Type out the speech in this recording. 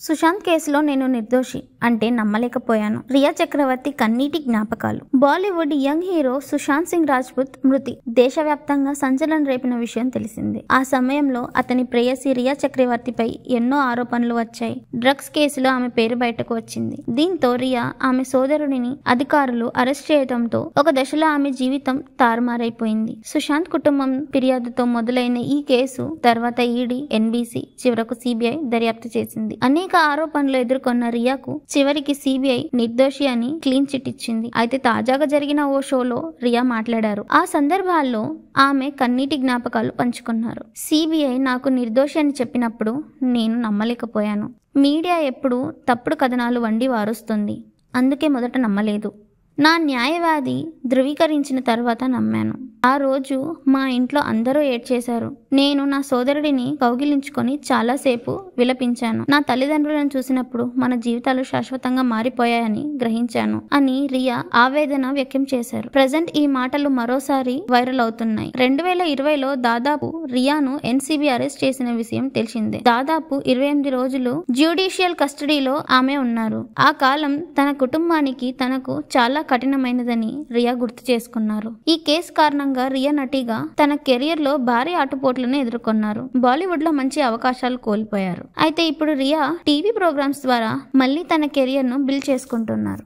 సుశాంత్ కేసులో నేను నిర్దోషి అంటే నమ్మలేకపోయాను. రియా చక్రవర్తి కన్నీటి జ్ఞాపకాలు. బాలీవుడ్ యంగ్ హీరో సుశాంత్ సింగ్ రాజ్పుత్ మృతి దేశవ్యాప్తంగా సంచలనం రేపిన విషయం తెలిసిందే. ఆ సమయంలో అతని ప్రేయసి రియా చక్రవర్తిపై ఎన్నో ఆరోపణలు వచ్చాయి. డ్రగ్స్ కేసులో ఆమె పేరు బయటకు వచ్చింది. దీంతో రియా, ఆమె సోదరుడిని అధికారులు అరెస్ట్ చేయడంతో ఒక దశలో ఆమె జీవితం తారుమారైపోయింది. సుశాంత్ కుటుంబం ఫిర్యాదుతో మొదలైన ఈ కేసు తర్వాత ఈడీ, ఎన్బీసీ, చివరకు సిబిఐ దర్యాప్తు చేసింది. అనేక ఆరోపణలు ఎదుర్కొన్న రియాకు చివరికి సిబిఐ నిర్దోషి అని క్లీన్ చిట్ ఇచ్చింది. అయితే తాజాగా జరిగిన ఓ షోలో రియా మాట్లాడారు. ఆ సందర్భాల్లో ఆమె కన్నీటి జ్ఞాపకాలు పంచుకున్నారు. సిబిఐ నాకు నిర్దోషి అని చెప్పినప్పుడు నేను నమ్మలేకపోయాను. మీడియా ఎప్పుడు తప్పుడు కథనాలు వండి వారుస్తుంది. అందుకే మొదట నమ్మలేదు. నా న్యాయవాది ధృవీకరించిన తర్వాత నమ్మాను. ఆ రోజు మా ఇంట్లో అందరూ ఏడ్చేశారు. నేను నా సోదరుడిని కౌగిలించుకొని చాలాసేపు విలపించాను. నా తల్లిదండ్రులను చూసినప్పుడు మన జీవితాలు శాశ్వతంగా మారిపోయాయని గ్రహించాను అని రియా ఆవేదన వ్యక్తం చేశారు. ప్రజెంట్ ఈ మాటలు మరోసారి వైరల్ అవుతున్నాయి. 2020లో దాదాపు రియాను ఎన్సీబీ అరెస్ట్ చేసిన విషయం తెలిసిందే. దాదాపు 28 రోజులు జ్యుడిషియల్ కస్టడీలో ఆమె ఉన్నారు. ఆ కాలం తన కుటుంబానికి, తనకు చాలా కఠినమైనదని రియా గుర్తు చేసుకున్నారు. ఈ కేసు కారణంగా రియా నటిగా తన కెరియర్ లో భారీ ఆటుపోట్లను ఎదుర్కొన్నారు. బాలీవుడ్ లో మంచి అవకాశాలు కోల్పోయారు. అయితే ఇప్పుడు రియా టీవీ ప్రోగ్రామ్స్ ద్వారా మళ్ళీ తన కెరియర్ ను బిల్డ్ చేసుకుంటున్నారు.